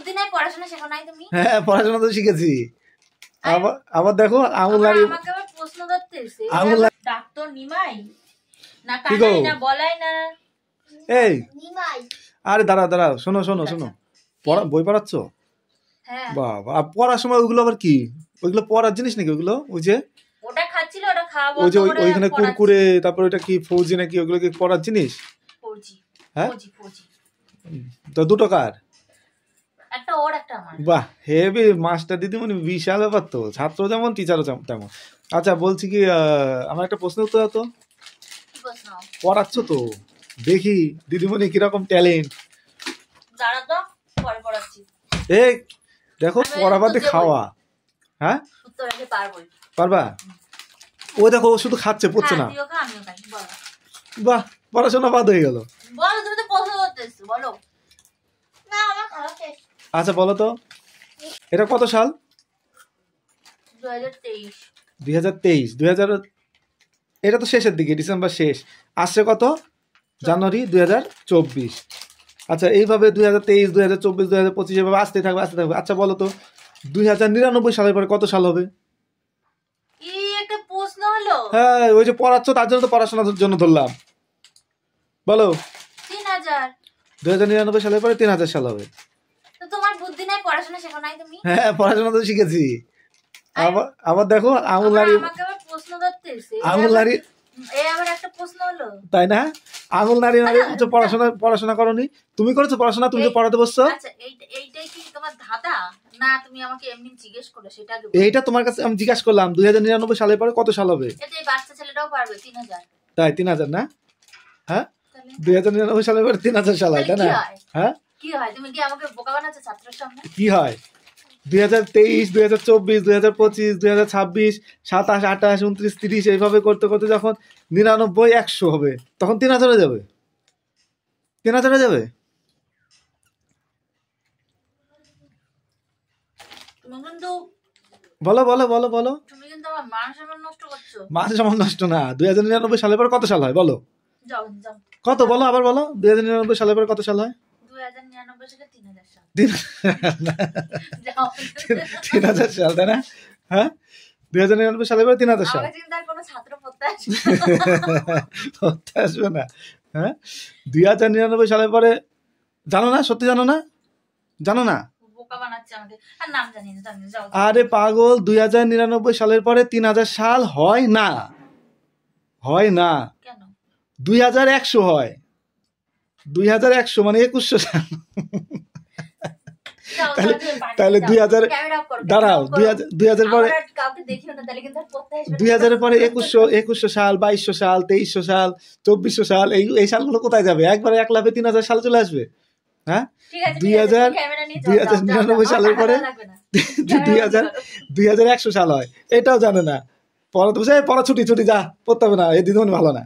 বুদ্ধি নাই, পড়াশোনা শেখো নাই তুমি? হ্যাঁ, পড়াশোনা তো শিখেছি। আবার দেখো আঙুল নাড়ি, আমাকে আবার প্রশ্ন ধরতেছে। ডাক্তার নিমাই না কানাই না বলাই না। এই নিমাই, আরে দাঁড়াও, শোনো বই পড়াচ্ছ? হ্যাঁ বাবা, পড়ার সময় ওইগুলো আবার কি? ওইগুলো পড়ার জিনিস নাকি ওইগুলো? ওই যে ওটা খাচ্ছিল, ওটা খাওয়া ওই যে ওইখানে কুরকুরে, তারপর ওটা কি ফৌজি নাকি, ওইগুলো কি পড়ার জিনিস? ফৌজি। হ্যাঁ ফৌজি। তো দুটো কার? একটা ওর একটা আমার। বাহ, হেভি মাস্টার দিদিমণি, বিশাল ব্যাপার তো, ছাত্র যেমন টিচারও তেমন। আচ্ছা বলছি কি, আমার একটা প্রশ্ন উত্তর দাও তো। কি প্রশ্ন? পড়াচ্ছ তো, দেখি দিদিমণি কিরকম ট্যালেন্ট। দাঁড়া তো, পরে পড়াচ্ছি। এই দেখো, পড়া বাদে খাওয়া। হ্যাঁ, উত্তর আগে পারবো। পারবা? ও দেখো, ও শুধু খাচ্ছে, পড়ছে না। তুইও খা, আমিও খাই। বলো। বাহ, পড়াশোনা বাদ হয়ে গেল। বলো, তুমি তো প্রশ্ন করতেছো, বলো। না, আমার খাওয়া শেষ। আচ্ছা বলো তো, এটা কত সাল? 2023। 2023। এটা তো শেষের দিকে, ডিসেম্বর শেষ। আসছে কত? জানুয়ারি 2024। আচ্ছা, এইভাবে 2023, 2024, 2025 এভাবে আসতে থাকবে। আচ্ছা বলো তো, 2099 সালের পরে কত সাল হবে? এই একটা প্রশ্ন হলো। হ্যাঁ, ওই যে পড়াচ্ছ, তার জন্য তো পড়াশোনার জন্য ধরলাম। বলো। 3000। 2099 সালের পরে 3000 সাল হবে। তো তোমার বুদ্ধি নাই, পড়াশোনা শেখো নাই তুমি? হ্যাঁ, পড়াশোনা তো শিখেছি। আবার দেখো আঙুল নাড়ি, আমাকে আবার প্রশ্ন ধরতেছে। আঙুল নাড়ি। এই আবার একটা প্রশ্ন হলো, তাই না? আঙুল নাড়ি পড়াশোনা করনি? তুমি করেছো পড়াশোনা? তুমি তো পড়াতে বসছো। আচ্ছা, এইটাই কি তোমার ধাঁধা না তুমি আমাকে এমনি জিজ্ঞেস করলে? সেটা এইটা তোমার কাছে আমি জিজ্ঞাসা করলাম, 2099 সালের পরে কত সাল হবে? এই বাচ্চা ছেলেটাও পারবে। 3000। তাই 3000 না? হ্যাঁ, 2099 সালের পরে 3000 সাল হয়, তাই না? হ্যাঁ, কি হয়? তুমি কি আমাকে বোকা বানাচ্ছো ছাত্রের সামনে? কি হয়? 2023, 2024, 2025, 2026, 27, 28, 29, 30 এইভাবে করতে করতে যখন 99, 100 হবে, তখন 3000 হয়ে যাবে। 3000 হয়ে যাবে। বলো। তুমি কিন্তু আমার মান সম্মান নষ্ট করছো। মান সম্মান নষ্ট না। 2099 সালের পর কত সাল হয় বলো? যাও। কত বলো, আবার বলো। 2099 সালের পর কত সাল হয়? 2099 সালে 3000 সাল। 3000 সাল, তাই না? হ্যাঁ, 2099 সালের পর 3000 সাল। আমার কিন্তু আর কোনো ছাত্র পড়তে আসবে না। হ্যাঁ, 2099 সালের পরে জানো না? সত্যি জানো না? বোকা বানাচ্ছে আমাকে। আর নাম জানি না। যাও। আরে পাগল, 2099 সালের পরে 3000 সাল হয় না। কেন? 2100 হয়। 2100 মানে 2100 সাল। তাহলে 2000, দাঁড়াও, 2000 পরে, 2000 পরে 2100 সাল, 2200 সাল, 2300 সাল, 2400 সাল, এই সালগুলো কোথায় যাবে? একবারে এক লাফে 3000 সাল চলে আসবে। হ্যাঁ, 2099 সালের পরে 2100 সাল হয়, এটাও জানে না। পড়া ছুটি যা, পড়তে হবে না, এই দিদিমণি ভালো না।